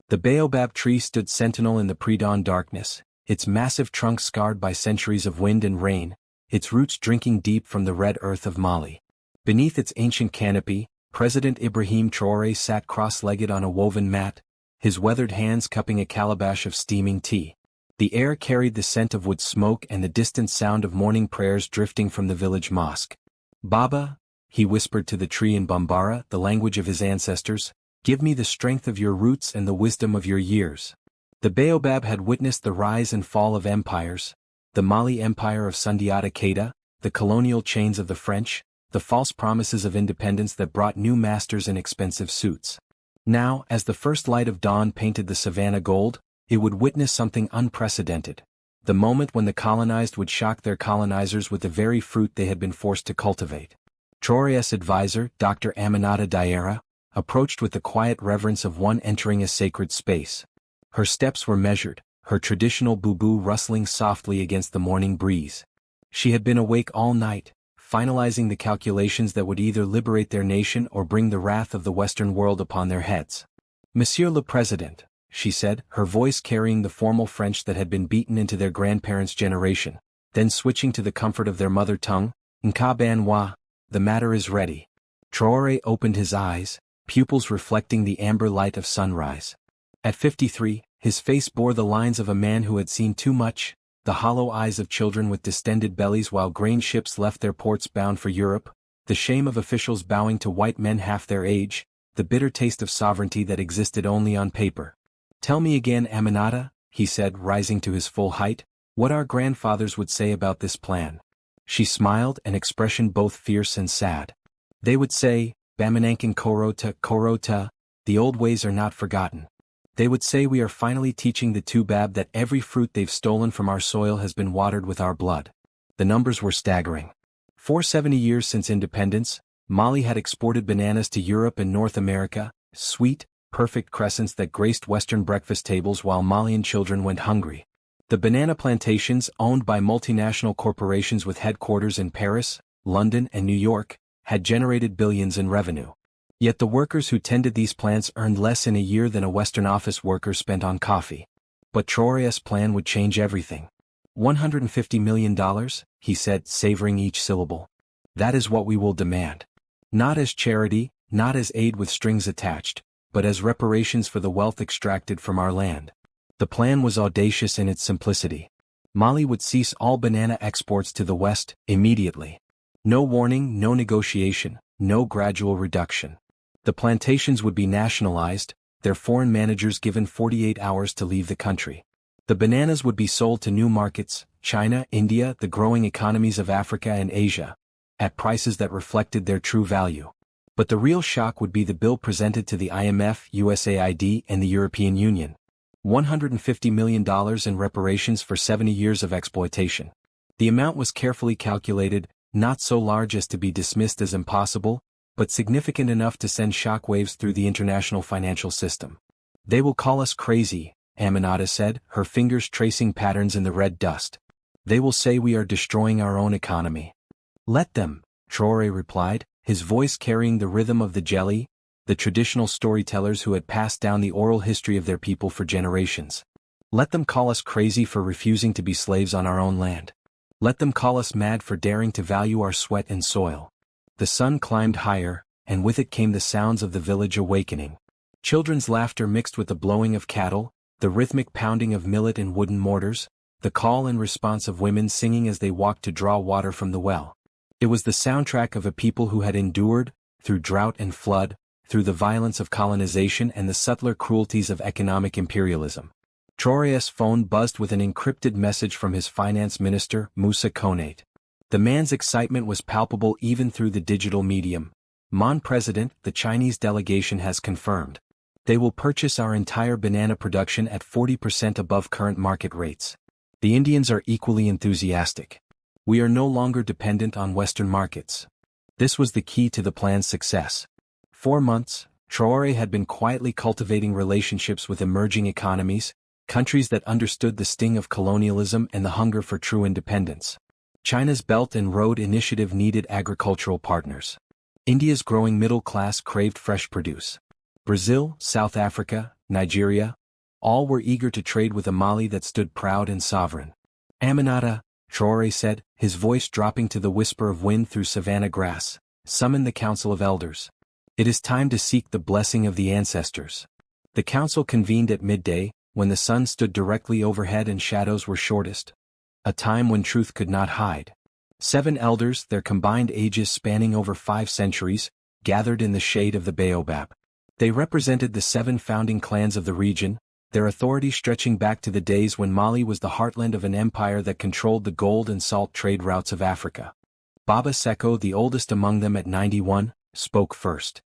The baobab tree stood sentinel in the pre-dawn darkness, its massive trunk scarred by centuries of wind and rain, its roots drinking deep from the red earth of Mali. Beneath its ancient canopy, President Ibrahim Traoré sat cross-legged on a woven mat, his weathered hands cupping a calabash of steaming tea. The air carried the scent of wood smoke and the distant sound of morning prayers drifting from the village mosque. "Baba," he whispered to the tree in Bambara, the language of his ancestors, "give me the strength of your roots and the wisdom of your years." The baobab had witnessed the rise and fall of empires, the Mali Empire of Sundiata Keita, the colonial chains of the French, the false promises of independence that brought new masters in expensive suits. Now, as the first light of dawn painted the savannah gold, it would witness something unprecedented. The moment when the colonized would shock their colonizers with the very fruit they had been forced to cultivate. Traoré's advisor, Dr. Aminata Diarra, approached with the quiet reverence of one entering a sacred space. Her steps were measured, her traditional bubu rustling softly against the morning breeze. She had been awake all night, finalizing the calculations that would either liberate their nation or bring the wrath of the Western world upon their heads. "Monsieur le Président," she said, her voice carrying the formal French that had been beaten into their grandparents' generation, then switching to the comfort of their mother tongue, "Nka ban wa, the matter is ready." Traoré opened his eyes, pupils reflecting the amber light of sunrise. At 53, his face bore the lines of a man who had seen too much, the hollow eyes of children with distended bellies while grain ships left their ports bound for Europe, the shame of officials bowing to white men half their age, the bitter taste of sovereignty that existed only on paper. "Tell me again, Aminata," he said, rising to his full height, "what our grandfathers would say about this plan." She smiled, an expression both fierce and sad. "They would say, Bamanankan Korota, Korota, the old ways are not forgotten. They would say we are finally teaching the Tubab that every fruit they've stolen from our soil has been watered with our blood." The numbers were staggering. For 70 years since independence, Mali had exported bananas to Europe and North America, sweet, perfect crescents that graced Western breakfast tables while Malian children went hungry. The banana plantations, owned by multinational corporations with headquarters in Paris, London, and New York, had generated billions in revenue. Yet the workers who tended these plants earned less in a year than a Western office worker spent on coffee. But Traoré's plan would change everything. $150 million, he said, savoring each syllable. "That is what we will demand. Not as charity, not as aid with strings attached, but as reparations for the wealth extracted from our land." The plan was audacious in its simplicity. Mali would cease all banana exports to the West, immediately. No warning, no negotiation, no gradual reduction. The plantations would be nationalized, their foreign managers given 48 hours to leave the country. The bananas would be sold to new markets, China, India, the growing economies of Africa and Asia, at prices that reflected their true value. But the real shock would be the bill presented to the IMF, USAID, and the European Union. $150 million in reparations for 70 years of exploitation. The amount was carefully calculated, not so large as to be dismissed as impossible, but significant enough to send shockwaves through the international financial system. "They will call us crazy," Aminata said, her fingers tracing patterns in the red dust. "They will say we are destroying our own economy." "Let them," Traoré replied, his voice carrying the rhythm of the jelly, the traditional storytellers who had passed down the oral history of their people for generations. "Let them call us crazy for refusing to be slaves on our own land. Let them call us mad for daring to value our sweat and soil." The sun climbed higher, and with it came the sounds of the village awakening. Children's laughter mixed with the blowing of cattle, the rhythmic pounding of millet in wooden mortars, the call and response of women singing as they walked to draw water from the well. It was the soundtrack of a people who had endured, through drought and flood, through the violence of colonization and the subtler cruelties of economic imperialism. Traoré's phone buzzed with an encrypted message from his finance minister, Moussa Konate. The man's excitement was palpable even through the digital medium. "Mon President, the Chinese delegation has confirmed. They will purchase our entire banana production at 40% above current market rates. The Indians are equally enthusiastic. We are no longer dependent on Western markets." This was the key to the plan's success. 4 months, Traoré had been quietly cultivating relationships with emerging economies, countries that understood the sting of colonialism and the hunger for true independence. China's Belt and Road Initiative needed agricultural partners. India's growing middle class craved fresh produce. Brazil, South Africa, Nigeria, all were eager to trade with a Mali that stood proud and sovereign. Aminata, Traoré said, his voice dropping to the whisper of wind through savanna grass, summon the Council of Elders. It is time to seek the blessing of the ancestors. The council convened at midday, when the sun stood directly overhead and shadows were shortest. A time when truth could not hide. 7 elders, their combined ages spanning over 5 centuries, gathered in the shade of the baobab. They represented the 7 founding clans of the region, their authority stretching back to the days when Mali was the heartland of an empire that controlled the gold and salt trade routes of Africa. Baba Seko, the oldest among them at 91, spoke first.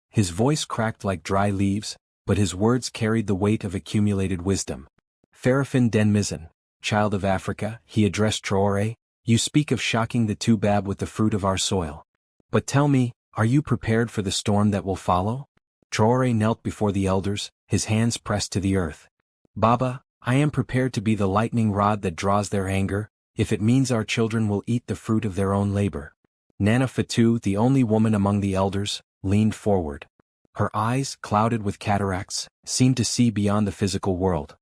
His voice cracked like dry leaves, but his words carried the weight of accumulated wisdom. Farafin Denmizan, child of Africa, he addressed Traoré, you speak of shocking the Tubab with the fruit of our soil. But tell me, are you prepared for the storm that will follow? Traoré knelt before the elders, his hands pressed to the earth. Baba, I am prepared to be the lightning rod that draws their anger, if it means our children will eat the fruit of their own labor. Nana Fatou, the only woman among the elders, leaned forward. Her eyes, clouded with cataracts, seemed to see beyond the physical world.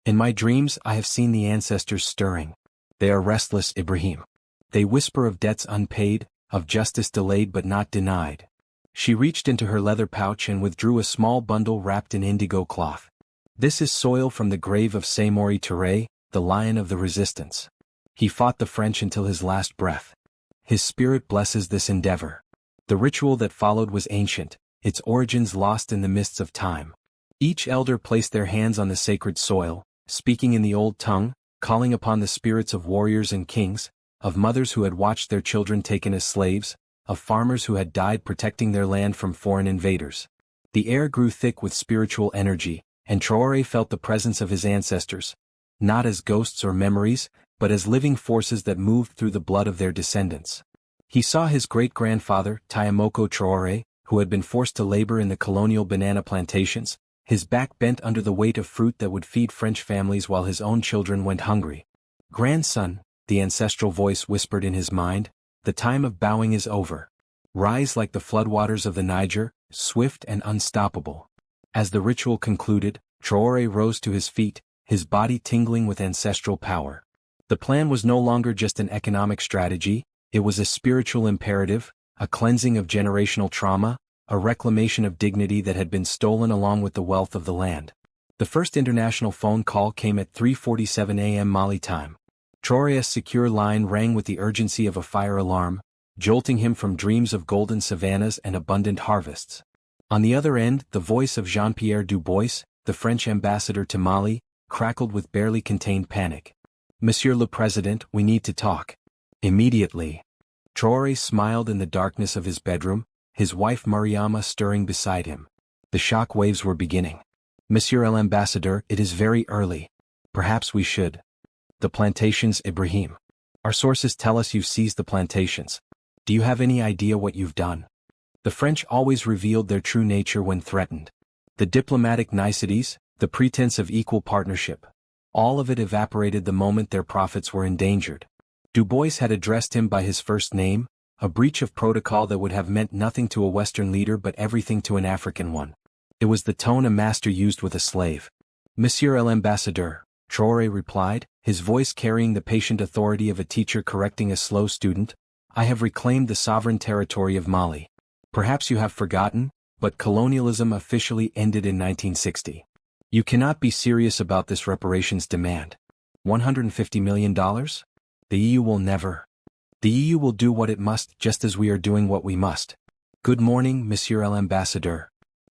In my dreams I have seen the ancestors stirring. They are restless, Ibrahim. They whisper of debts unpaid, of justice delayed but not denied. She reached into her leather pouch and withdrew a small bundle wrapped in indigo cloth. This is soil from the grave of Samori Touré, the lion of the resistance. He fought the French until his last breath. His spirit blesses this endeavor. The ritual that followed was ancient, its origins lost in the mists of time. Each elder placed their hands on the sacred soil, speaking in the old tongue, calling upon the spirits of warriors and kings, of mothers who had watched their children taken as slaves, of farmers who had died protecting their land from foreign invaders. The air grew thick with spiritual energy, and Traoré felt the presence of his ancestors, not as ghosts or memories, but as living forces that moved through the blood of their descendants. He saw his great-grandfather, Tayamoko Traoré, who had been forced to labor in the colonial banana plantations, his back bent under the weight of fruit that would feed French families while his own children went hungry. Grandson, the ancestral voice whispered in his mind, the time of bowing is over. Rise like the floodwaters of the Niger, swift and unstoppable. As the ritual concluded, Traoré rose to his feet, his body tingling with ancestral power. The plan was no longer just an economic strategy, it was a spiritual imperative, a cleansing of generational trauma, a reclamation of dignity that had been stolen along with the wealth of the land. The first international phone call came at 3:47 a.m. Mali time. Traoré's secure line rang with the urgency of a fire alarm, jolting him from dreams of golden savannas and abundant harvests. On the other end, the voice of Jean-Pierre Dubois, the French ambassador to Mali, crackled with barely contained panic. Monsieur le Président, we need to talk. Immediately. Traoré smiled in the darkness of his bedroom, his wife Mariama stirring beside him. The shock waves were beginning. Monsieur l'Ambassadeur, it is very early. Perhaps we should. The plantations, Ibrahim. Our sources tell us you've seized the plantations. Do you have any idea what you've done? The French always revealed their true nature when threatened. The diplomatic niceties, the pretense of equal partnership. All of it evaporated the moment their profits were endangered. Dubois had addressed him by his first name, a breach of protocol that would have meant nothing to a Western leader but everything to an African one. It was the tone a master used with a slave. Monsieur l'Ambassadeur, Traoré replied, his voice carrying the patient authority of a teacher correcting a slow student, I have reclaimed the sovereign territory of Mali. Perhaps you have forgotten, but colonialism officially ended in 1960. You cannot be serious about this reparations demand. $150 million? The EU will never. The EU will do what it must just as we are doing what we must. Good morning, Monsieur l'Ambassadeur.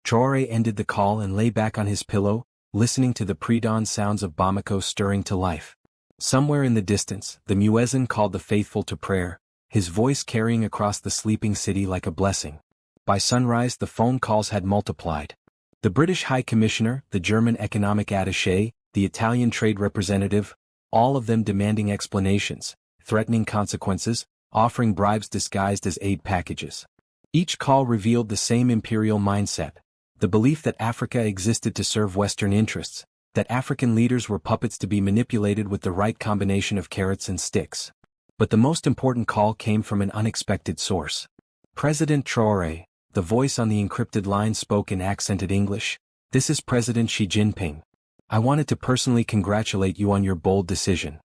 Traoré ended the call and lay back on his pillow, listening to the pre-dawn sounds of Bamako stirring to life. Somewhere in the distance, the muezzin called the faithful to prayer, his voice carrying across the sleeping city like a blessing. By sunrise the phone calls had multiplied. The British High Commissioner, the German economic attaché, the Italian trade representative, all of them demanding explanations, threatening consequences, offering bribes disguised as aid packages. Each call revealed the same imperial mindset, the belief that Africa existed to serve Western interests, that African leaders were puppets to be manipulated with the right combination of carrots and sticks. But the most important call came from an unexpected source. President Traoré, The voice on the encrypted line spoke in accented English. "This is President Xi Jinping. I wanted to personally congratulate you on your bold decision."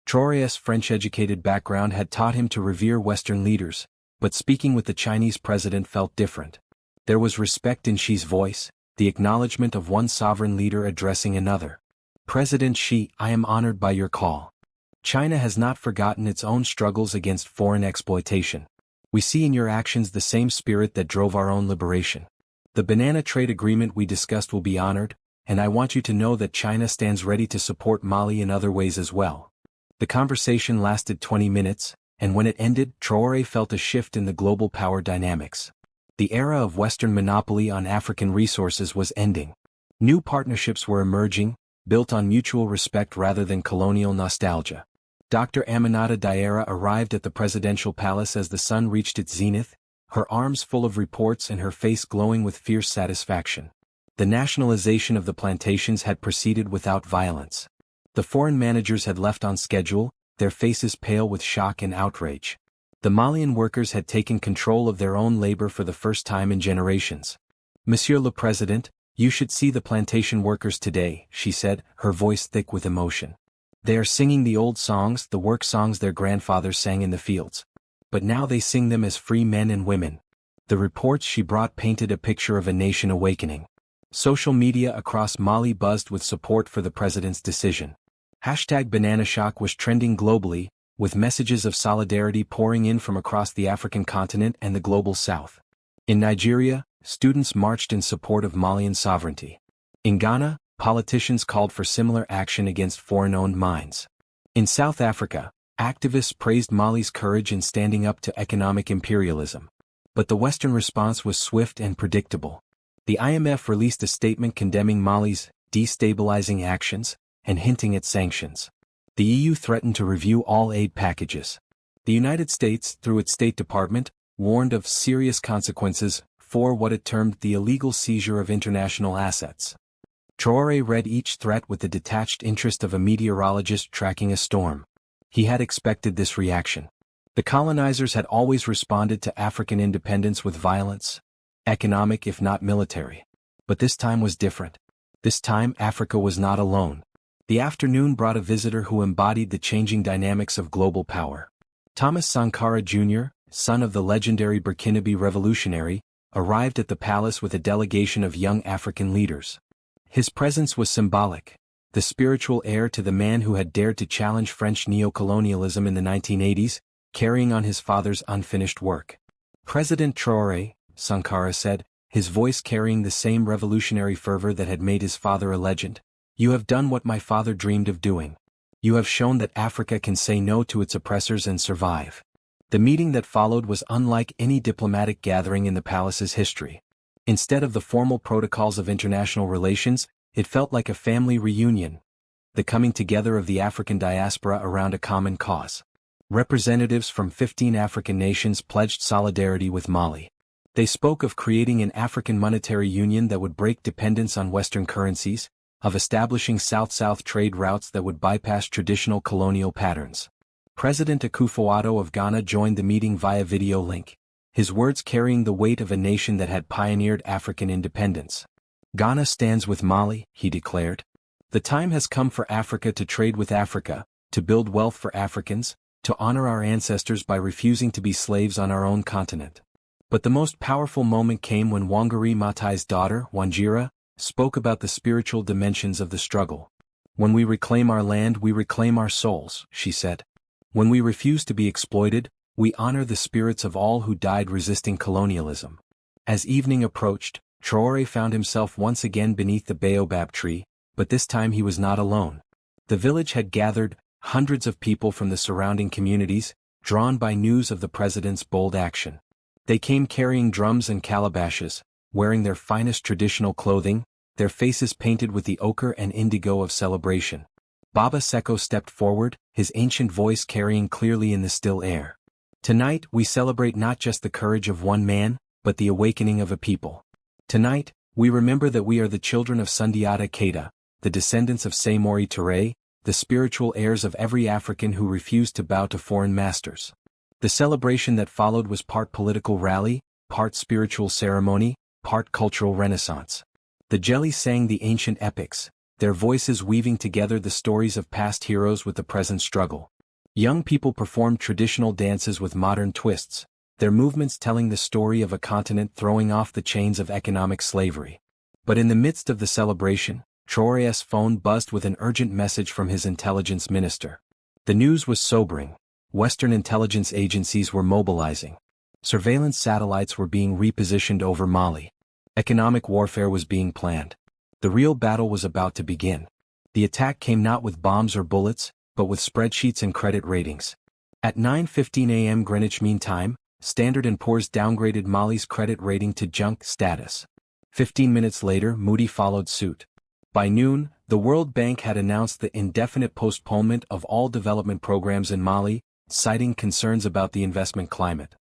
Traoré's French-educated background had taught him to revere Western leaders, but speaking with the Chinese president felt different. There was respect in Xi's voice, the acknowledgement of one sovereign leader addressing another. "President Xi, I am honored by your call. China has not forgotten its own struggles against foreign exploitation. We see in your actions the same spirit that drove our own liberation. The banana trade agreement we discussed will be honored, and I want you to know that China stands ready to support Mali in other ways as well." The conversation lasted 20 minutes, and when it ended, Traoré felt a shift in the global power dynamics. The era of Western monopoly on African resources was ending. New partnerships were emerging, built on mutual respect rather than colonial nostalgia. Dr. Aminata Diarra arrived at the presidential palace as the sun reached its zenith, her arms full of reports and her face glowing with fierce satisfaction. The nationalization of the plantations had proceeded without violence. The foreign managers had left on schedule, their faces pale with shock and outrage. The Malian workers had taken control of their own labor for the first time in generations. "Monsieur le Président, you should see the plantation workers today," she said, her voice thick with emotion. "They are singing the old songs, the work songs their grandfathers sang in the fields. But now they sing them as free men and women." The reports she brought painted a picture of a nation awakening. Social media across Mali buzzed with support for the president's decision. #BananaShock was trending globally, with messages of solidarity pouring in from across the African continent and the global south. In Nigeria, students marched in support of Malian sovereignty. In Ghana, politicians called for similar action against foreign-owned mines. In South Africa, activists praised Mali's courage in standing up to economic imperialism. But the Western response was swift and predictable. The IMF released a statement condemning Mali's destabilizing actions and hinting at sanctions. The EU threatened to review all aid packages. The United States, through its State Department, warned of serious consequences for what it termed the illegal seizure of international assets. Traoré read each threat with the detached interest of a meteorologist tracking a storm. He had expected this reaction. The colonizers had always responded to African independence with violence, economic if not military. But this time was different. This time Africa was not alone. The afternoon brought a visitor who embodied the changing dynamics of global power. Thomas Sankara Jr., son of the legendary Burkinabe revolutionary, arrived at the palace with a delegation of young African leaders. His presence was symbolic, the spiritual heir to the man who had dared to challenge French neocolonialism in the 1980s, carrying on his father's unfinished work. "President Traoré," Sankara said, his voice carrying the same revolutionary fervor that had made his father a legend, "you have done what my father dreamed of doing. You have shown that Africa can say no to its oppressors and survive." The meeting that followed was unlike any diplomatic gathering in the palace's history. Instead of the formal protocols of international relations, it felt like a family reunion, the coming together of the African diaspora around a common cause. Representatives from 15 African nations pledged solidarity with Mali. They spoke of creating an African monetary union that would break dependence on Western currencies, of establishing South-South trade routes that would bypass traditional colonial patterns. President Akufo-Addo of Ghana joined the meeting via video link, his words carrying the weight of a nation that had pioneered African independence. "Ghana stands with Mali," he declared. "The time has come for Africa to trade with Africa, to build wealth for Africans, to honor our ancestors by refusing to be slaves on our own continent." But the most powerful moment came when Wangari Maathai's daughter, Wanjira, spoke about the spiritual dimensions of the struggle. "When we reclaim our land, we reclaim our souls," she said. "When we refuse to be exploited, we honor the spirits of all who died resisting colonialism." As evening approached, Traoré found himself once again beneath the baobab tree, but this time he was not alone. The village had gathered hundreds of people from the surrounding communities, drawn by news of the president's bold action. They came carrying drums and calabashes, wearing their finest traditional clothing, their faces painted with the ochre and indigo of celebration. Baba Seko stepped forward, his ancient voice carrying clearly in the still air. "Tonight we celebrate not just the courage of one man, but the awakening of a people. Tonight, we remember that we are the children of Sundiata Keita, the descendants of Samori Touré, the spiritual heirs of every African who refused to bow to foreign masters." The celebration that followed was part political rally, part spiritual ceremony, part cultural renaissance. The jelly sang the ancient epics, their voices weaving together the stories of past heroes with the present struggle. Young people performed traditional dances with modern twists, their movements telling the story of a continent throwing off the chains of economic slavery. But in the midst of the celebration, Traoré's phone buzzed with an urgent message from his intelligence minister. The news was sobering. Western intelligence agencies were mobilizing. Surveillance satellites were being repositioned over Mali. Economic warfare was being planned. The real battle was about to begin. The attack came not with bombs or bullets, but with spreadsheets and credit ratings. At 9:15 a.m. Greenwich Mean Time, Standard & Poor's downgraded Mali's credit rating to junk status. 15 minutes later, Moody followed suit. By noon, the World Bank had announced the indefinite postponement of all development programs in Mali, citing concerns about the investment climate.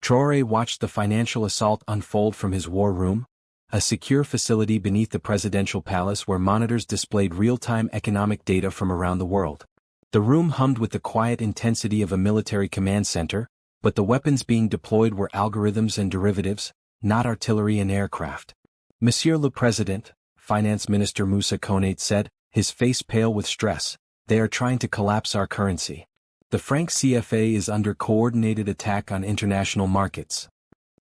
Traoré watched the financial assault unfold from his war room, a secure facility beneath the presidential palace where monitors displayed real-time economic data from around the world. The room hummed with the quiet intensity of a military command center, but the weapons being deployed were algorithms and derivatives, not artillery and aircraft. Monsieur le Président, Finance Minister Moussa Konate said, his face pale with stress, they are trying to collapse our currency. The franc CFA is under coordinated attack on international markets.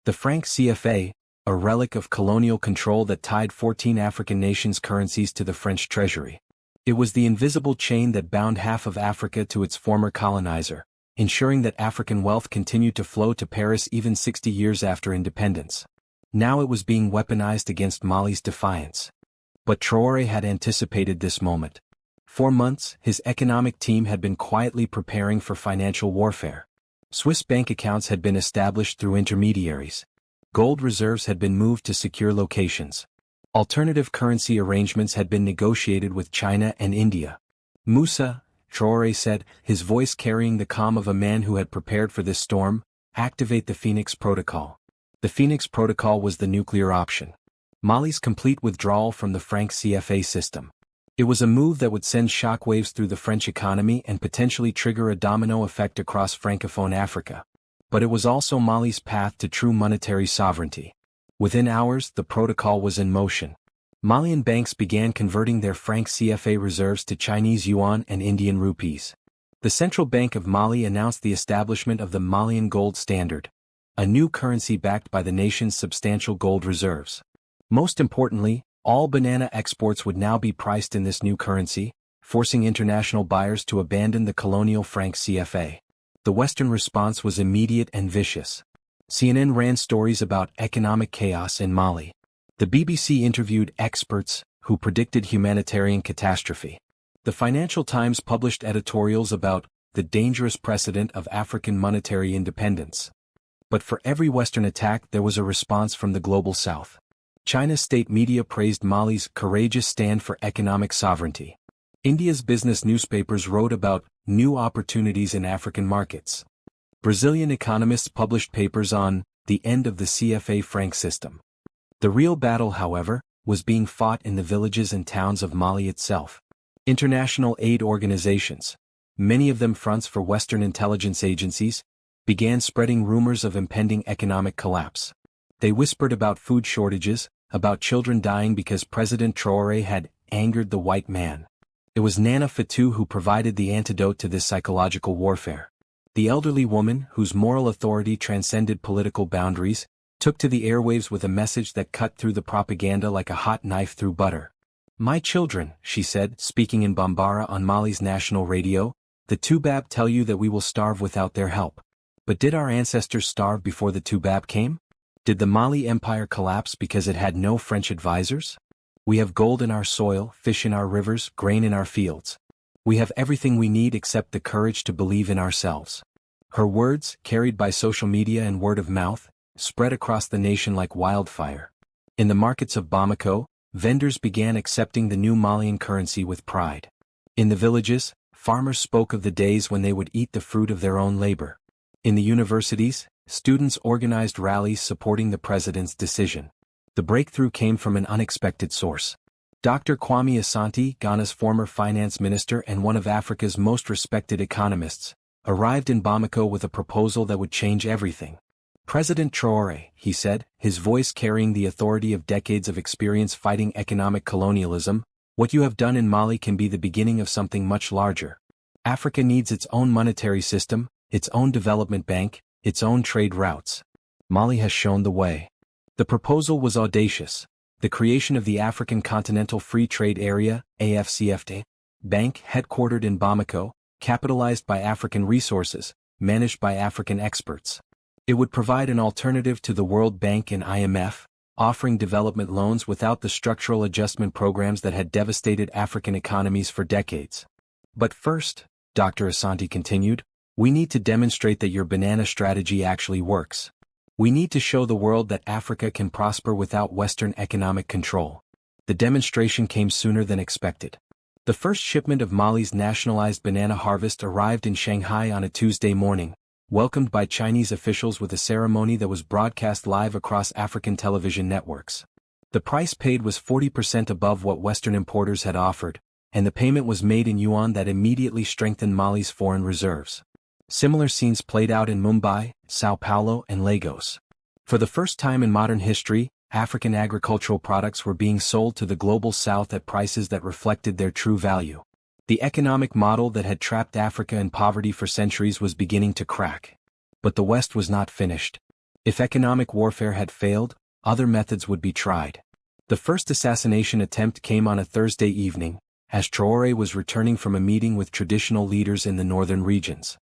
The franc CFA, a relic of colonial control that tied 14 African nations' currencies to the French treasury. It was the invisible chain that bound half of Africa to its former colonizer, ensuring that African wealth continued to flow to Paris even 60 years after independence. Now it was being weaponized against Mali's defiance. But Traoré had anticipated this moment. For months, his economic team had been quietly preparing for financial warfare. Swiss bank accounts had been established through intermediaries. Gold reserves had been moved to secure locations. Alternative currency arrangements had been negotiated with China and India. Moussa, Traoré said, his voice carrying the calm of a man who had prepared for this storm, activate the Phoenix Protocol. The Phoenix Protocol was the nuclear option. Mali's complete withdrawal from the franc CFA system. It was a move that would send shockwaves through the French economy and potentially trigger a domino effect across Francophone Africa. But it was also Mali's path to true monetary sovereignty. Within hours, the protocol was in motion. Malian banks began converting their franc CFA reserves to Chinese yuan and Indian rupees. The Central Bank of Mali announced the establishment of the Malian gold standard, a new currency backed by the nation's substantial gold reserves. Most importantly, all banana exports would now be priced in this new currency, forcing international buyers to abandon the colonial franc CFA. The Western response was immediate and vicious. CNN ran stories about economic chaos in Mali. The BBC interviewed experts who predicted humanitarian catastrophe. The Financial Times published editorials about the dangerous precedent of African monetary independence. But for every Western attack there was a response from the global South. China's state media praised Mali's courageous stand for economic sovereignty. India's business newspapers wrote about new opportunities in African markets. Brazilian economists published papers on the end of the CFA franc system. The real battle, however, was being fought in the villages and towns of Mali itself. International aid organizations, many of them fronts for Western intelligence agencies, began spreading rumors of impending economic collapse. They whispered about food shortages, about children dying because President Traoré had angered the white man. It was Nana Fatou who provided the antidote to this psychological warfare. The elderly woman, whose moral authority transcended political boundaries, took to the airwaves with a message that cut through the propaganda like a hot knife through butter. My children, she said, speaking in Bambara on Mali's national radio, the Toubab tell you that we will starve without their help. But did our ancestors starve before the Toubab came? Did the Mali Empire collapse because it had no French advisors? We have gold in our soil, fish in our rivers, grain in our fields. We have everything we need except the courage to believe in ourselves. Her words, carried by social media and word of mouth, spread across the nation like wildfire. In the markets of Bamako, vendors began accepting the new Malian currency with pride. In the villages, farmers spoke of the days when they would eat the fruit of their own labor. In the universities, students organized rallies supporting the president's decision. The breakthrough came from an unexpected source. Dr. Kwame Asante, Ghana's former finance minister and one of Africa's most respected economists, arrived in Bamako with a proposal that would change everything. President Traoré, he said, his voice carrying the authority of decades of experience fighting economic colonialism, what you have done in Mali can be the beginning of something much larger. Africa needs its own monetary system, its own development bank, its own trade routes. Mali has shown the way. The proposal was audacious. The creation of the African Continental Free Trade Area, AFCFTA, bank headquartered in Bamako, capitalized by African resources, managed by African experts. It would provide an alternative to the World Bank and IMF, offering development loans without the structural adjustment programs that had devastated African economies for decades. But first, Dr. Asante continued, we need to demonstrate that your banana strategy actually works. We need to show the world that Africa can prosper without Western economic control. The demonstration came sooner than expected. The first shipment of Mali's nationalized banana harvest arrived in Shanghai on a Tuesday morning, welcomed by Chinese officials with a ceremony that was broadcast live across African television networks. The price paid was 40% above what Western importers had offered, and the payment was made in yuan that immediately strengthened Mali's foreign reserves. Similar scenes played out in Mumbai, Sao Paulo, and Lagos. For the first time in modern history, African agricultural products were being sold to the global south at prices that reflected their true value. The economic model that had trapped Africa in poverty for centuries was beginning to crack. But the West was not finished. If economic warfare had failed, other methods would be tried. The first assassination attempt came on a Thursday evening, as Traoré was returning from a meeting with traditional leaders in the northern regions.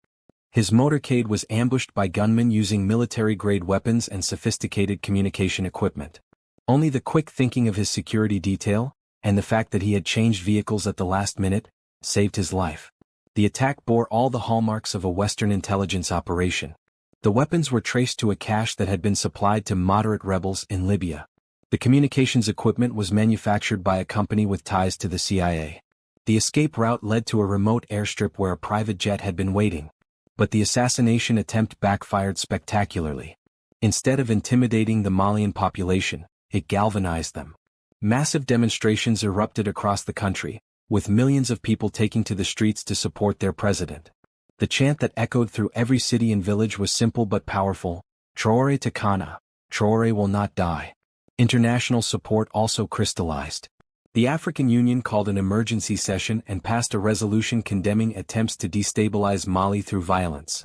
His motorcade was ambushed by gunmen using military-grade weapons and sophisticated communication equipment. Only the quick thinking of his security detail, and the fact that he had changed vehicles at the last minute, saved his life. The attack bore all the hallmarks of a Western intelligence operation. The weapons were traced to a cache that had been supplied to moderate rebels in Libya. The communications equipment was manufactured by a company with ties to the CIA. The escape route led to a remote airstrip where a private jet had been waiting. But the assassination attempt backfired spectacularly. Instead of intimidating the Malian population, it galvanized them. Massive demonstrations erupted across the country, with millions of people taking to the streets to support their president. The chant that echoed through every city and village was simple but powerful, Traoré Takana, Traoré will not die. International support also crystallized. The African Union called an emergency session and passed a resolution condemning attempts to destabilize Mali through violence.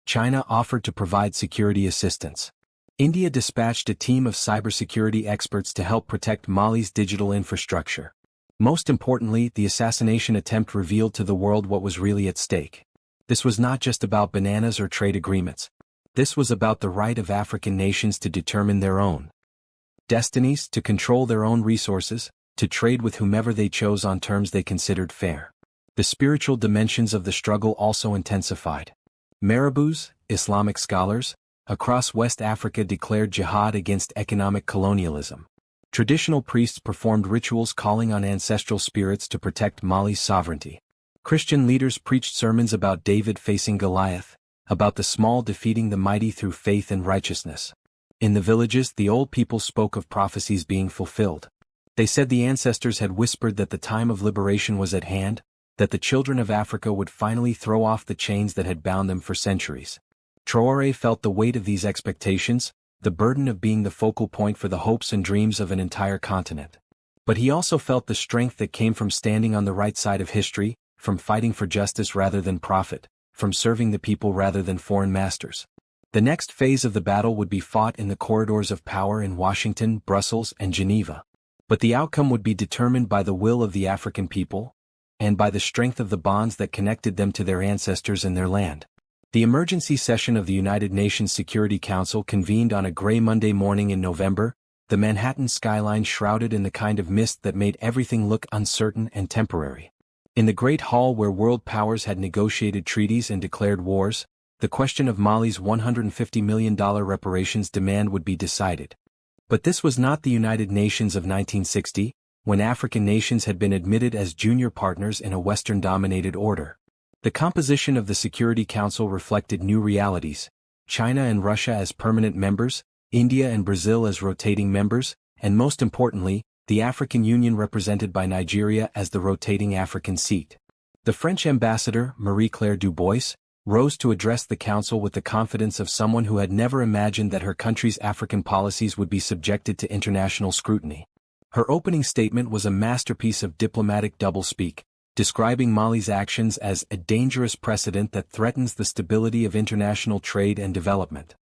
China offered to provide security assistance. India dispatched a team of cybersecurity experts to help protect Mali's digital infrastructure. Most importantly, the assassination attempt revealed to the world what was really at stake. This was not just about bananas or trade agreements. This was about the right of African nations to determine their own destinies, to control their own resources, to trade with whomever they chose on terms they considered fair. The spiritual dimensions of the struggle also intensified. Marabouts, Islamic scholars, across West Africa declared jihad against economic colonialism. Traditional priests performed rituals calling on ancestral spirits to protect Mali's sovereignty. Christian leaders preached sermons about David facing Goliath, about the small defeating the mighty through faith and righteousness. In the villages, the old people spoke of prophecies being fulfilled. They said the ancestors had whispered that the time of liberation was at hand, that the children of Africa would finally throw off the chains that had bound them for centuries. Traoré felt the weight of these expectations, the burden of being the focal point for the hopes and dreams of an entire continent. But he also felt the strength that came from standing on the right side of history, from fighting for justice rather than profit, from serving the people rather than foreign masters. The next phase of the battle would be fought in the corridors of power in Washington, Brussels, and Geneva. But the outcome would be determined by the will of the African people, and by the strength of the bonds that connected them to their ancestors and their land. The emergency session of the United Nations Security Council convened on a gray Monday morning in November, the Manhattan skyline shrouded in the kind of mist that made everything look uncertain and temporary. In the Great Hall where world powers had negotiated treaties and declared wars, the question of Mali's $150 million reparations demand would be decided. But this was not the United Nations of 1960, when African nations had been admitted as junior partners in a Western-dominated order. The composition of the Security Council reflected new realities: China and Russia as permanent members, India and Brazil as rotating members, and most importantly, the African Union represented by Nigeria as the rotating African seat. The French ambassador, Marie-Claire Dubois, rose to address the council with the confidence of someone who had never imagined that her country's African policies would be subjected to international scrutiny. Her opening statement was a masterpiece of diplomatic doublespeak, describing Mali's actions as a dangerous precedent that threatens the stability of international trade and development.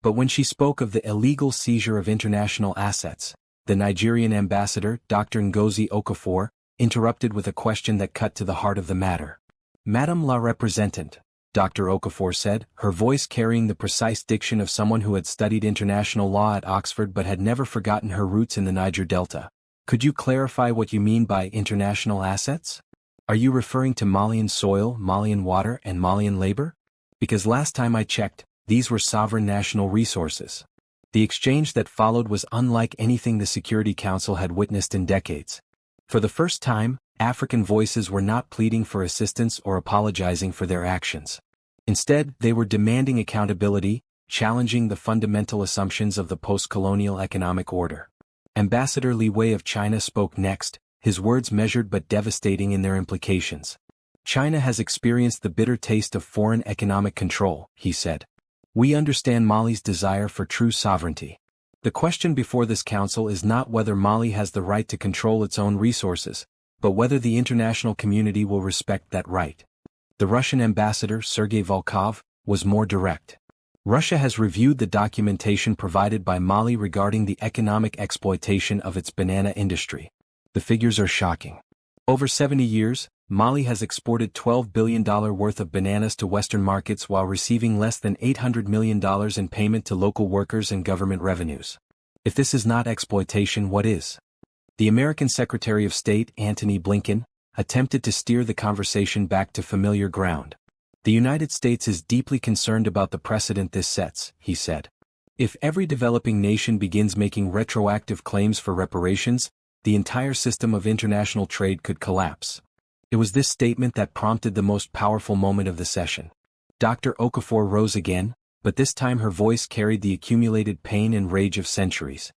But when she spoke of the illegal seizure of international assets, the Nigerian ambassador, Dr. Ngozi Okafor, interrupted with a question that cut to the heart of the matter. "Madame la Representante," Dr. Okafor said, her voice carrying the precise diction of someone who had studied international law at Oxford but had never forgotten her roots in the Niger Delta. "Could you clarify what you mean by international assets? Are you referring to Malian soil, Malian water, and Malian labor? Because last time I checked, these were sovereign national resources." The exchange that followed was unlike anything the Security Council had witnessed in decades. For the first time, African voices were not pleading for assistance or apologizing for their actions. Instead, they were demanding accountability, challenging the fundamental assumptions of the post-colonial economic order. Ambassador Li Wei of China spoke next, his words measured but devastating in their implications. "China has experienced the bitter taste of foreign economic control," he said. "We understand Mali's desire for true sovereignty. The question before this council is not whether Mali has the right to control its own resources, but whether the international community will respect that right." The Russian ambassador, Sergei Volkov, was more direct. "Russia has reviewed the documentation provided by Mali regarding the economic exploitation of its banana industry. The figures are shocking. Over 70 years, Mali has exported $12 billion worth of bananas to Western markets while receiving less than $800 million in payment to local workers and government revenues. If this is not exploitation, what is?" The American Secretary of State, Antony Blinken, attempted to steer the conversation back to familiar ground. "The United States is deeply concerned about the precedent this sets," he said. "If every developing nation begins making retroactive claims for reparations, the entire system of international trade could collapse." It was this statement that prompted the most powerful moment of the session. Dr. Okafor rose again, but this time her voice carried the accumulated pain and rage of centuries.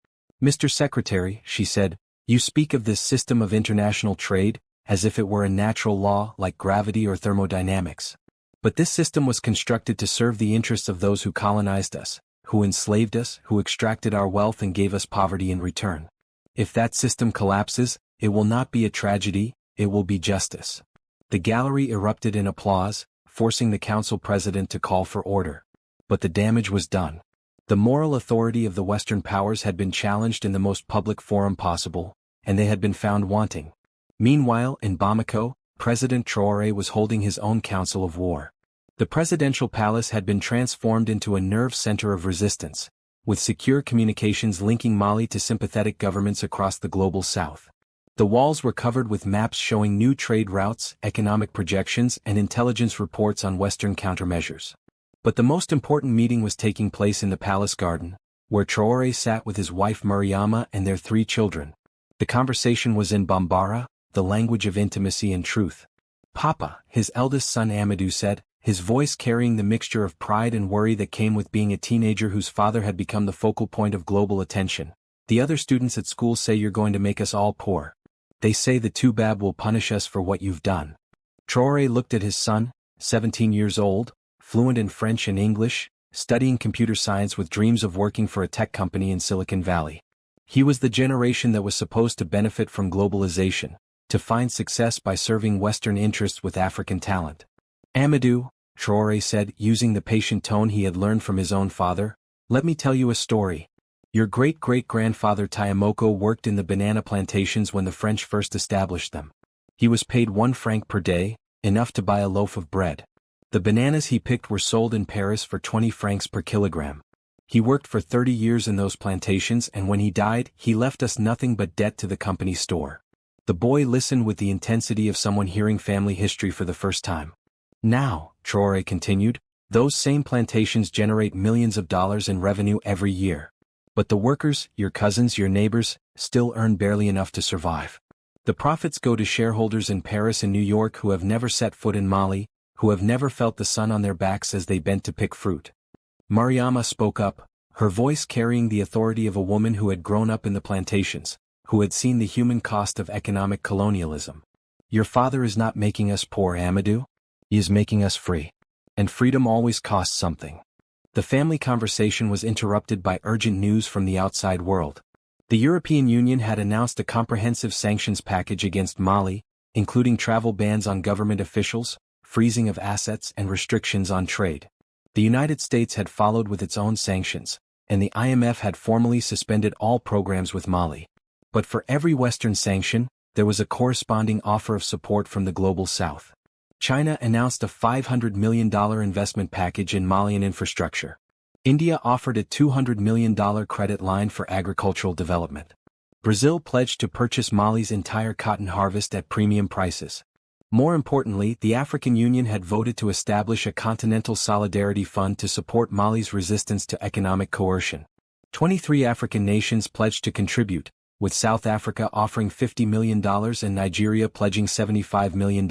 "Mr. Secretary," she said, "you speak of this system of international trade as if it were a natural law like gravity or thermodynamics. But this system was constructed to serve the interests of those who colonized us, who enslaved us, who extracted our wealth and gave us poverty in return. If that system collapses, it will not be a tragedy, it will be justice." The gallery erupted in applause, forcing the council president to call for order. But the damage was done. The moral authority of the Western powers had been challenged in the most public forum possible, and they had been found wanting. Meanwhile, in Bamako, President Traoré was holding his own council of war. The presidential palace had been transformed into a nerve center of resistance, with secure communications linking Mali to sympathetic governments across the global south. The walls were covered with maps showing new trade routes, economic projections, and intelligence reports on Western countermeasures. But the most important meeting was taking place in the palace garden, where Traoré sat with his wife Mariama and their 3 children. The conversation was in Bambara, the language of intimacy and truth. "Papa," his eldest son Amadou said, his voice carrying the mixture of pride and worry that came with being a teenager whose father had become the focal point of global attention. "The other students at school say you're going to make us all poor. They say the Toubab will punish us for what you've done." Traoré looked at his son, 17 years old, fluent in French and English, studying computer science with dreams of working for a tech company in Silicon Valley. He was the generation that was supposed to benefit from globalization, to find success by serving Western interests with African talent. "Amadou," Traoré said, using the patient tone he had learned from his own father, "let me tell you a story. Your great-great-grandfather Tayamoko worked in the banana plantations when the French first established them. He was paid 1 franc per day, enough to buy a loaf of bread. The bananas he picked were sold in Paris for 20 francs per kilogram. He worked for 30 years in those plantations, and when he died, he left us nothing but debt to the company store." The boy listened with the intensity of someone hearing family history for the first time. "Now," Traoré continued, "those same plantations generate millions of dollars in revenue every year. But the workers, your cousins, your neighbors, still earn barely enough to survive. The profits go to shareholders in Paris and New York who have never set foot in Mali, who have never felt the sun on their backs as they bent to pick fruit." Mariama spoke up, her voice carrying the authority of a woman who had grown up in the plantations, who had seen the human cost of economic colonialism. "Your father is not making us poor, Amadou. He is making us free. And freedom always costs something. The family conversation was interrupted by urgent news from the outside world. The European Union had announced a comprehensive sanctions package against Mali, including travel bans on government officials, freezing of assets and restrictions on trade. The United States had followed with its own sanctions, and the IMF had formally suspended all programs with Mali. But for every Western sanction, there was a corresponding offer of support from the global South. China announced a $500 million investment package in Malian infrastructure. India offered a $200 million credit line for agricultural development. Brazil pledged to purchase Mali's entire cotton harvest at premium prices. More importantly, the African Union had voted to establish a continental solidarity fund to support Mali's resistance to economic coercion. 23 African nations pledged to contribute, with South Africa offering $50 million and Nigeria pledging $75 million.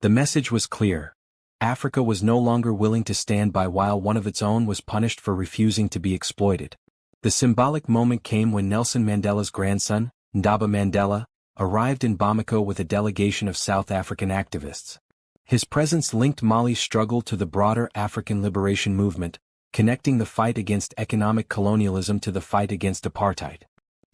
The message was clear. Africa was no longer willing to stand by while one of its own was punished for refusing to be exploited. The symbolic moment came when Nelson Mandela's grandson, Ndaba Mandela, arrived in Bamako with a delegation of South African activists. His presence linked Mali's struggle to the broader African liberation movement, connecting the fight against economic colonialism to the fight against apartheid.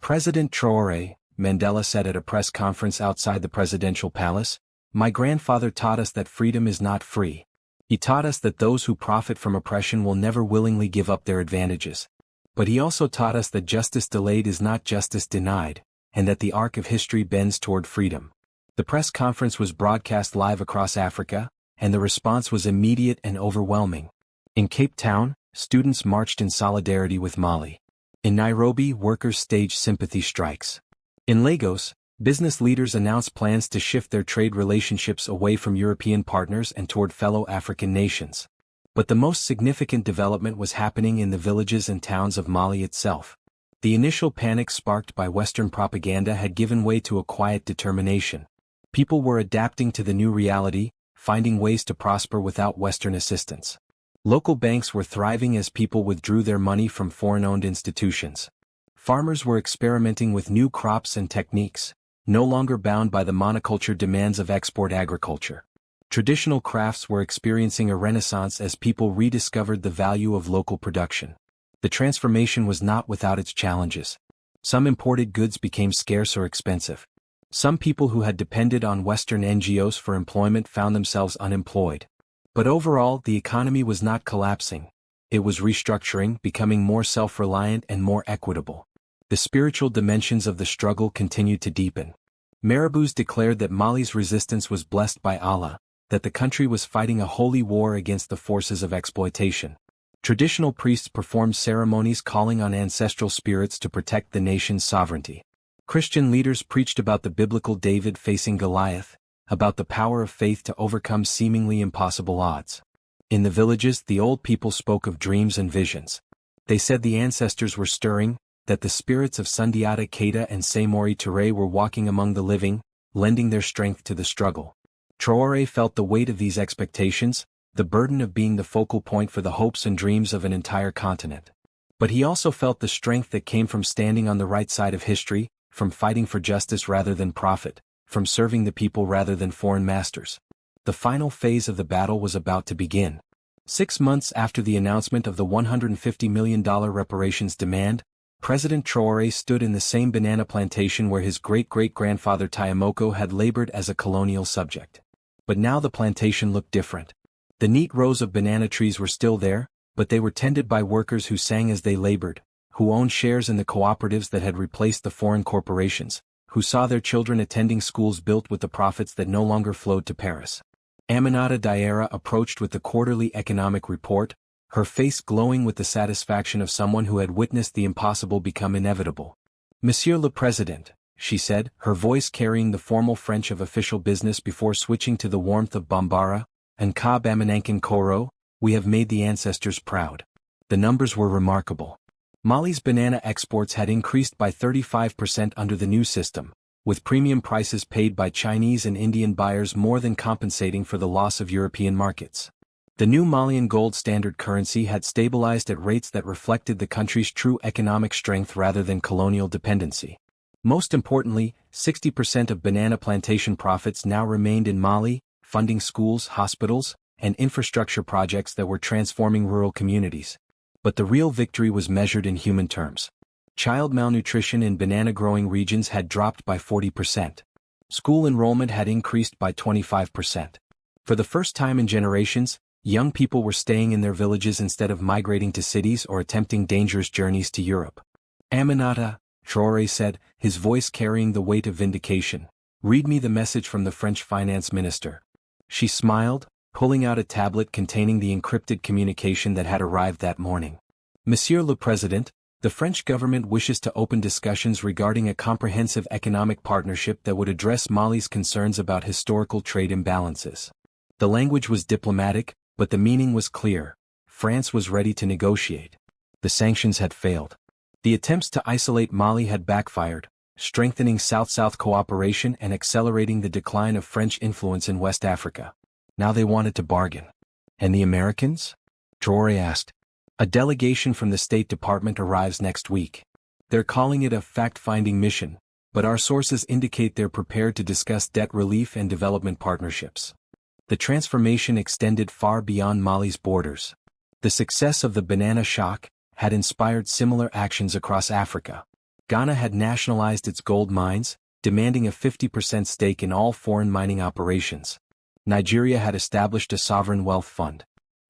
President Traoré, Mandela said at a press conference outside the presidential palace, "My grandfather taught us that freedom is not free. He taught us that those who profit from oppression will never willingly give up their advantages. But he also taught us that justice delayed is not justice denied, and that the arc of history bends toward freedom." The press conference was broadcast live across Africa, and the response was immediate and overwhelming. In Cape Town, students marched in solidarity with Mali. In Nairobi, workers staged sympathy strikes. In Lagos, business leaders announced plans to shift their trade relationships away from European partners and toward fellow African nations. But the most significant development was happening in the villages and towns of Mali itself. The initial panic sparked by Western propaganda had given way to a quiet determination. People were adapting to the new reality, finding ways to prosper without Western assistance. Local banks were thriving as people withdrew their money from foreign-owned institutions. Farmers were experimenting with new crops and techniques, no longer bound by the monoculture demands of export agriculture. Traditional crafts were experiencing a renaissance as people rediscovered the value of local production. The transformation was not without its challenges. Some imported goods became scarce or expensive. Some people who had depended on Western NGOs for employment found themselves unemployed. But overall, the economy was not collapsing. It was restructuring, becoming more self-reliant and more equitable. The spiritual dimensions of the struggle continued to deepen. Marabouts declared that Mali's resistance was blessed by Allah, that the country was fighting a holy war against the forces of exploitation. Traditional priests performed ceremonies calling on ancestral spirits to protect the nation's sovereignty. Christian leaders preached about the biblical David facing Goliath, about the power of faith to overcome seemingly impossible odds. In the villages, the old people spoke of dreams and visions. They said the ancestors were stirring, that the spirits of Sundiata Keita and Samori Touré were walking among the living, lending their strength to the struggle. Traoré felt the weight of these expectations, the burden of being the focal point for the hopes and dreams of an entire continent. But he also felt the strength that came from standing on the right side of history, from fighting for justice rather than profit, from serving the people rather than foreign masters. The final phase of the battle was about to begin. 6 months after the announcement of the $150 million reparations demand, President Traoré stood in the same banana plantation where his great-great-grandfather Tayamoko had labored as a colonial subject. But now the plantation looked different. The neat rows of banana trees were still there, but they were tended by workers who sang as they labored, who owned shares in the cooperatives that had replaced the foreign corporations, who saw their children attending schools built with the profits that no longer flowed to Paris. Aminata Diarra approached with the quarterly economic report, her face glowing with the satisfaction of someone who had witnessed the impossible become inevitable. "Monsieur le Président," she said, her voice carrying the formal French of official business before switching to the warmth of Bambara, and Ka Bamanankan Koro, "we have made the ancestors proud." The numbers were remarkable. Mali's banana exports had increased by 35% under the new system, with premium prices paid by Chinese and Indian buyers more than compensating for the loss of European markets. The new Malian gold standard currency had stabilized at rates that reflected the country's true economic strength rather than colonial dependency. Most importantly, 60% of banana plantation profits now remained in Mali, funding schools, hospitals, and infrastructure projects that were transforming rural communities. But the real victory was measured in human terms. Child malnutrition in banana-growing regions had dropped by 40%. School enrollment had increased by 25%. For the first time in generations, young people were staying in their villages instead of migrating to cities or attempting dangerous journeys to Europe. Aminata, Traoré said, his voice carrying the weight of vindication. Read me the message from the French finance minister. She smiled, pulling out a tablet containing the encrypted communication that had arrived that morning. Monsieur le Président, the French government wishes to open discussions regarding a comprehensive economic partnership that would address Mali's concerns about historical trade imbalances. The language was diplomatic, but the meaning was clear. France was ready to negotiate. The sanctions had failed. The attempts to isolate Mali had backfired, strengthening South-South cooperation and accelerating the decline of French influence in West Africa. Now they wanted to bargain. And the Americans? Traoré asked. A delegation from the State Department arrives next week. They're calling it a fact-finding mission, but our sources indicate they're prepared to discuss debt relief and development partnerships. The transformation extended far beyond Mali's borders. The success of the banana shock had inspired similar actions across Africa. Ghana had nationalized its gold mines, demanding a 50% stake in all foreign mining operations. Nigeria had established a sovereign wealth fund.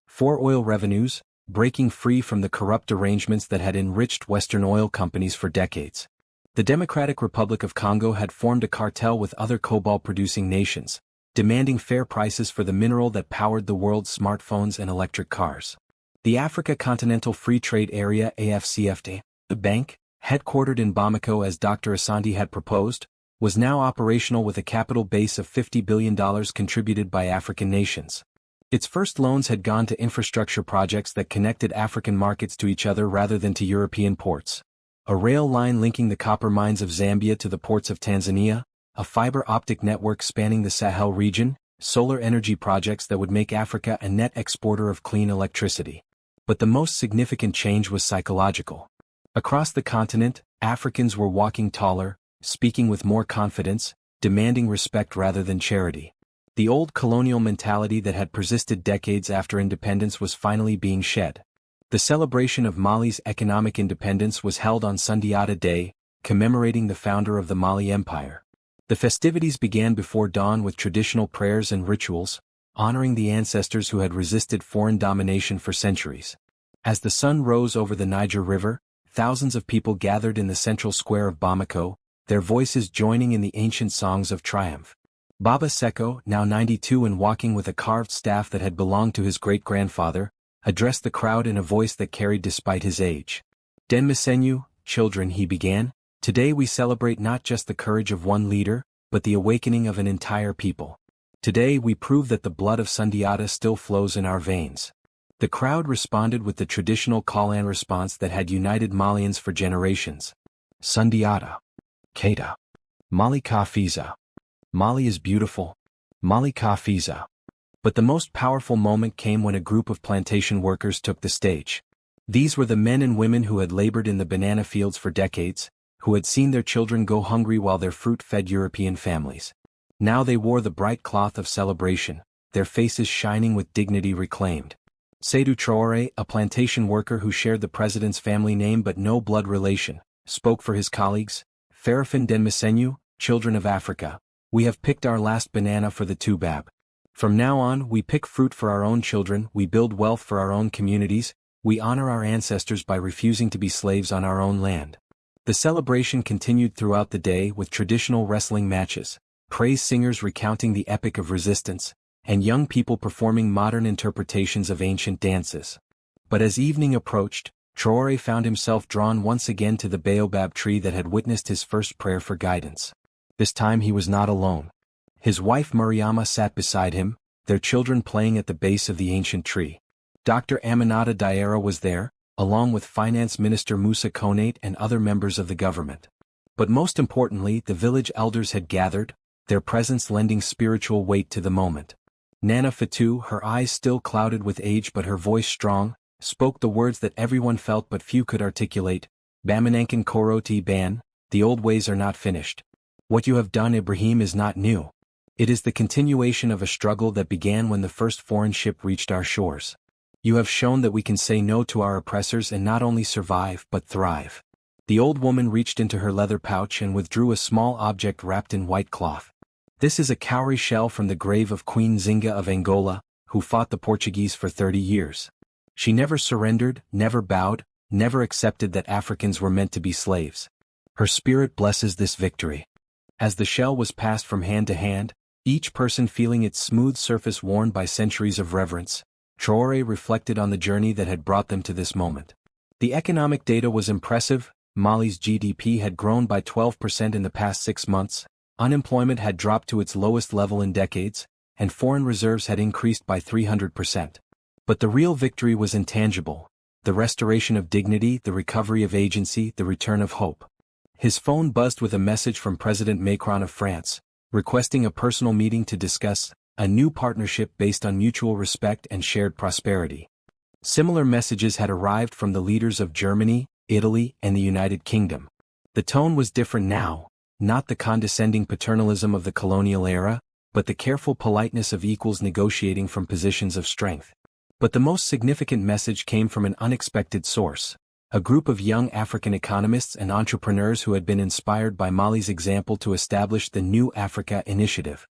For oil revenues, breaking free from the corrupt arrangements that had enriched Western oil companies for decades. The Democratic Republic of Congo had formed a cartel with other cobalt-producing nations, demanding fair prices for the mineral that powered the world's smartphones and electric cars. The Africa Continental Free Trade Area AfCFTA, the bank, headquartered in Bamako as Dr. Asante had proposed, was now operational with a capital base of $50 billion contributed by African nations. Its first loans had gone to infrastructure projects that connected African markets to each other rather than to European ports. A rail line linking the copper mines of Zambia to the ports of Tanzania, a fiber optic network spanning the Sahel region, solar energy projects that would make Africa a net exporter of clean electricity. But the most significant change was psychological. Across the continent, Africans were walking taller, speaking with more confidence, demanding respect rather than charity. The old colonial mentality that had persisted decades after independence was finally being shed. The celebration of Mali's economic independence was held on Sundiata Day, commemorating the founder of the Mali Empire. The festivities began before dawn with traditional prayers and rituals, honoring the ancestors who had resisted foreign domination for centuries. As the sun rose over the Niger River, thousands of people gathered in the central square of Bamako, their voices joining in the ancient songs of triumph. Baba Seko, now 92 and walking with a carved staff that had belonged to his great-grandfather, addressed the crowd in a voice that carried despite his age. Den Misenyu, children, he began, today we celebrate not just the courage of one leader, but the awakening of an entire people. Today we prove that the blood of Sundiata still flows in our veins. The crowd responded with the traditional call-and response that had united Malians for generations. Sundiata. Keita. Mali ka Fiza. Mali is beautiful. Mali ka Fiza. But the most powerful moment came when a group of plantation workers took the stage. These were the men and women who had labored in the banana fields for decades, who had seen their children go hungry while their fruit fed European families. Now they wore the bright cloth of celebration, their faces shining with dignity reclaimed. Seydou Traoré, a plantation worker who shared the president's family name but no blood relation, spoke for his colleagues. Farafin Den Misenyu, children of Africa. We have picked our last banana for the Tubab. From now on, we pick fruit for our own children, we build wealth for our own communities, we honor our ancestors by refusing to be slaves on our own land. The celebration continued throughout the day with traditional wrestling matches, praise singers recounting the epic of resistance, and young people performing modern interpretations of ancient dances. But as evening approached, Traoré found himself drawn once again to the baobab tree that had witnessed his first prayer for guidance. This time he was not alone. His wife Mariama sat beside him, their children playing at the base of the ancient tree. Dr. Aminata Diarra was there, along with Finance Minister Musa Konate and other members of the government. But most importantly, the village elders had gathered, their presence lending spiritual weight to the moment. Nana Fatou, her eyes still clouded with age but her voice strong, spoke the words that everyone felt but few could articulate. Bamanankan Koroti Ban, the old ways are not finished. What you have done, Ibrahim, is not new. It is the continuation of a struggle that began when the first foreign ship reached our shores. You have shown that we can say no to our oppressors and not only survive but thrive. The old woman reached into her leather pouch and withdrew a small object wrapped in white cloth. This is a cowrie shell from the grave of Queen Zinga of Angola, who fought the Portuguese for 30 years. She never surrendered, never bowed, never accepted that Africans were meant to be slaves. Her spirit blesses this victory. As the shell was passed from hand to hand, each person feeling its smooth surface worn by centuries of reverence, Traoré reflected on the journey that had brought them to this moment. The economic data was impressive. Mali's GDP had grown by 12% in the past 6 months, unemployment had dropped to its lowest level in decades, and foreign reserves had increased by 300%. But the real victory was intangible: the restoration of dignity, the recovery of agency, the return of hope. His phone buzzed with a message from President Macron of France, requesting a personal meeting to discuss a new partnership based on mutual respect and shared prosperity. Similar messages had arrived from the leaders of Germany, Italy, and the United Kingdom. The tone was different now, not the condescending paternalism of the colonial era, but the careful politeness of equals negotiating from positions of strength. But the most significant message came from an unexpected source: a group of young African economists and entrepreneurs who had been inspired by Mali's example to establish the New Africa Initiative.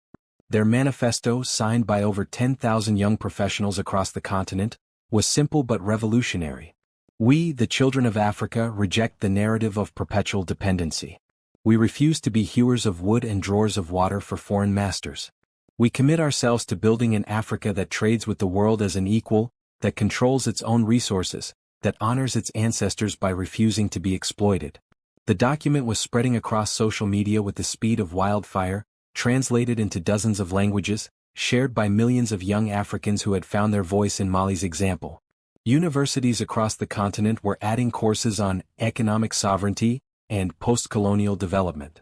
Their manifesto, signed by over 10,000 young professionals across the continent, was simple but revolutionary. We, the children of Africa, reject the narrative of perpetual dependency. We refuse to be hewers of wood and drawers of water for foreign masters. We commit ourselves to building an Africa that trades with the world as an equal, that controls its own resources, that honors its ancestors by refusing to be exploited. The document was spreading across social media with the speed of wildfire, translated into dozens of languages, shared by millions of young Africans who had found their voice in Mali's example. Universities across the continent were adding courses on economic sovereignty and post-colonial development.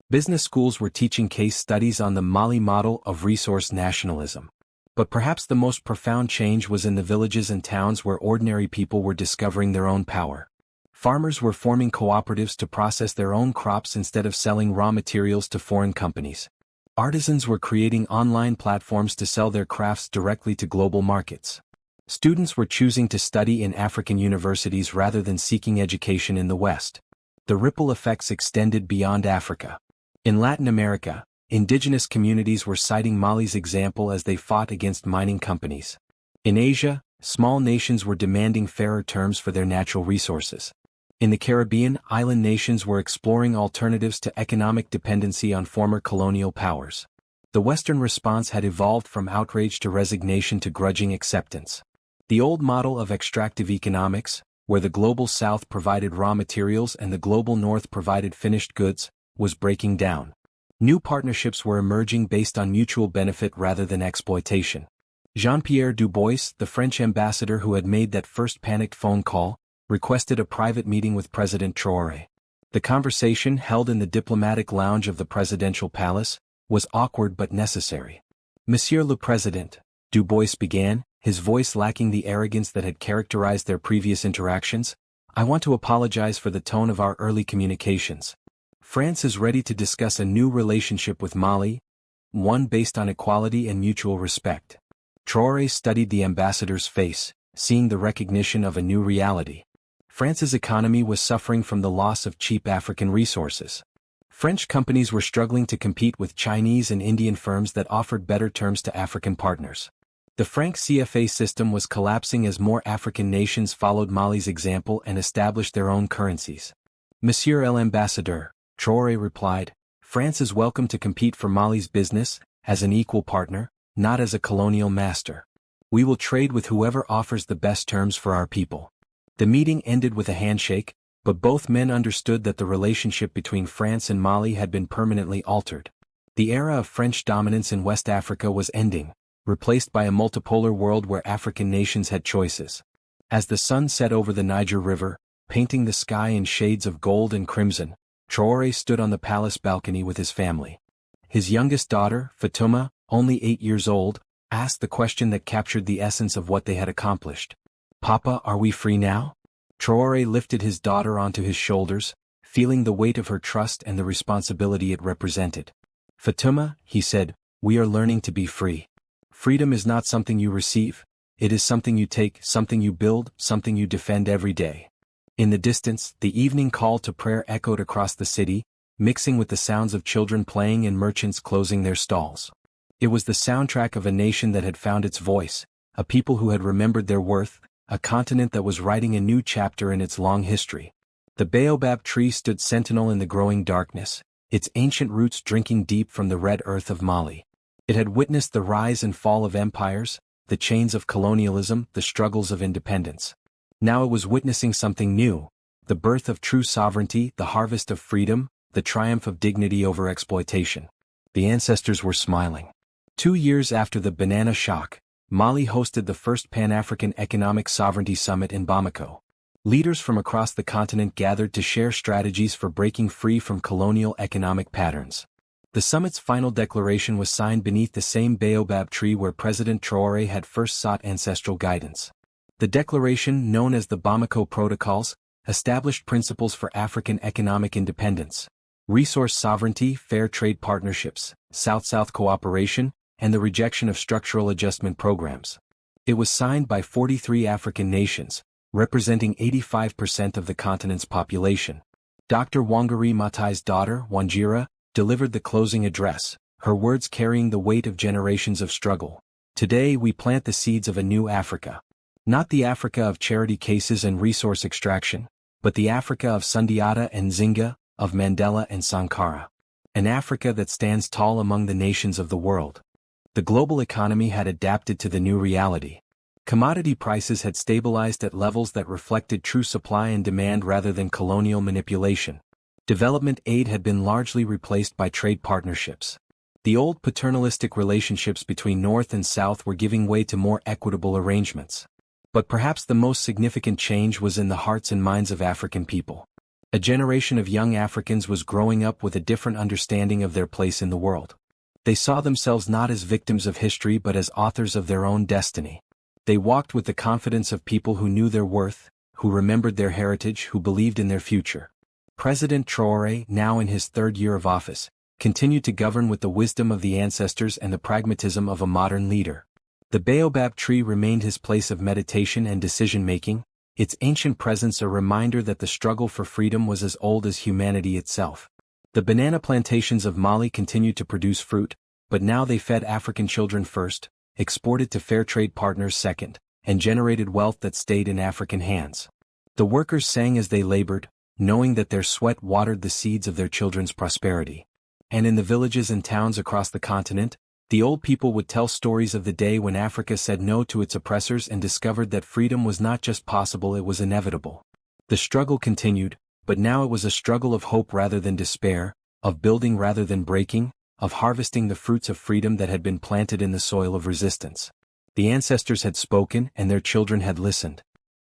Business schools were teaching case studies on the Mali model of resource nationalism. But perhaps the most profound change was in the villages and towns where ordinary people were discovering their own power. Farmers were forming cooperatives to process their own crops instead of selling raw materials to foreign companies. Artisans were creating online platforms to sell their crafts directly to global markets. Students were choosing to study in African universities rather than seeking education in the West. The ripple effects extended beyond Africa. In Latin America, indigenous communities were citing Mali's example as they fought against mining companies. In Asia, small nations were demanding fairer terms for their natural resources. In the Caribbean, island nations were exploring alternatives to economic dependency on former colonial powers. The Western response had evolved from outrage to resignation to grudging acceptance. The old model of extractive economics, where the global South provided raw materials and the global North provided finished goods, was breaking down. New partnerships were emerging based on mutual benefit rather than exploitation. Jean-Pierre Dubois, the French ambassador who had made that first panicked phone call, requested a private meeting with President Traoré. The conversation, held in the diplomatic lounge of the presidential palace, was awkward but necessary. "Monsieur le Président," Dubois began, his voice lacking the arrogance that had characterized their previous interactions, "I want to apologize for the tone of our early communications. France is ready to discuss a new relationship with Mali, one based on equality and mutual respect." Traoré studied the ambassador's face, seeing the recognition of a new reality. France's economy was suffering from the loss of cheap African resources. French companies were struggling to compete with Chinese and Indian firms that offered better terms to African partners. The franc CFA system was collapsing as more African nations followed Mali's example and established their own currencies. "Monsieur l'ambassadeur," Traoré replied, "France is welcome to compete for Mali's business, as an equal partner, not as a colonial master. We will trade with whoever offers the best terms for our people." The meeting ended with a handshake, but both men understood that the relationship between France and Mali had been permanently altered. The era of French dominance in West Africa was ending, replaced by a multipolar world where African nations had choices. As the sun set over the Niger River, painting the sky in shades of gold and crimson, Traoré stood on the palace balcony with his family. His youngest daughter, Fatuma, only 8 years old, asked the question that captured the essence of what they had accomplished. "Papa, are we free now?" Traoré lifted his daughter onto his shoulders, feeling the weight of her trust and the responsibility it represented. "Fatuma," he said, We are learning to be free. Freedom is not something you receive. It is something you take, something you build, something you defend every day. In the distance, the evening call to prayer echoed across the city, mixing with the sounds of children playing and merchants closing their stalls. It was the soundtrack of a nation that had found its voice, a people who had remembered their worth, a continent that was writing a new chapter in its long history. The baobab tree stood sentinel in the growing darkness, its ancient roots drinking deep from the red earth of Mali. It had witnessed the rise and fall of empires, the chains of colonialism, the struggles of independence. Now it was witnessing something new, the birth of true sovereignty, the harvest of freedom, the triumph of dignity over exploitation. The ancestors were smiling. 2 years after the banana shock, Mali hosted the first Pan-African Economic Sovereignty Summit in Bamako. Leaders from across the continent gathered to share strategies for breaking free from colonial economic patterns. The summit's final declaration was signed beneath the same baobab tree where President Traoré had first sought ancestral guidance. The declaration, known as the Bamako Protocols, established principles for African economic independence, resource sovereignty, fair trade partnerships, South-South cooperation, and the rejection of structural adjustment programs. It was signed by 43 African nations, representing 85% of the continent's population. Dr. Wangari Maathai's daughter, Wanjira, delivered the closing address, her words carrying the weight of generations of struggle. Today we plant the seeds of a new Africa. Not the Africa of charity cases and resource extraction, but the Africa of Sundiata and Nzinga, of Mandela and Sankara. An Africa that stands tall among the nations of the world. The global economy had adapted to the new reality. Commodity prices had stabilized at levels that reflected true supply and demand rather than colonial manipulation. Development aid had been largely replaced by trade partnerships. The old paternalistic relationships between North and South were giving way to more equitable arrangements. But perhaps the most significant change was in the hearts and minds of African people. A generation of young Africans was growing up with a different understanding of their place in the world. They saw themselves not as victims of history but as authors of their own destiny. They walked with the confidence of people who knew their worth, who remembered their heritage, who believed in their future. President Traoré, now in his 3rd year of office, continued to govern with the wisdom of the ancestors and the pragmatism of a modern leader. The baobab tree remained his place of meditation and decision-making, its ancient presence a reminder that the struggle for freedom was as old as humanity itself. The banana plantations of Mali continued to produce fruit, but now they fed African children first, exported to fair trade partners second, and generated wealth that stayed in African hands. The workers sang as they labored, knowing that their sweat watered the seeds of their children's prosperity. And in the villages and towns across the continent, the old people would tell stories of the day when Africa said no to its oppressors and discovered that freedom was not just possible, it was inevitable. The struggle continued, but now it was a struggle of hope rather than despair, of building rather than breaking, of harvesting the fruits of freedom that had been planted in the soil of resistance. The ancestors had spoken and their children had listened.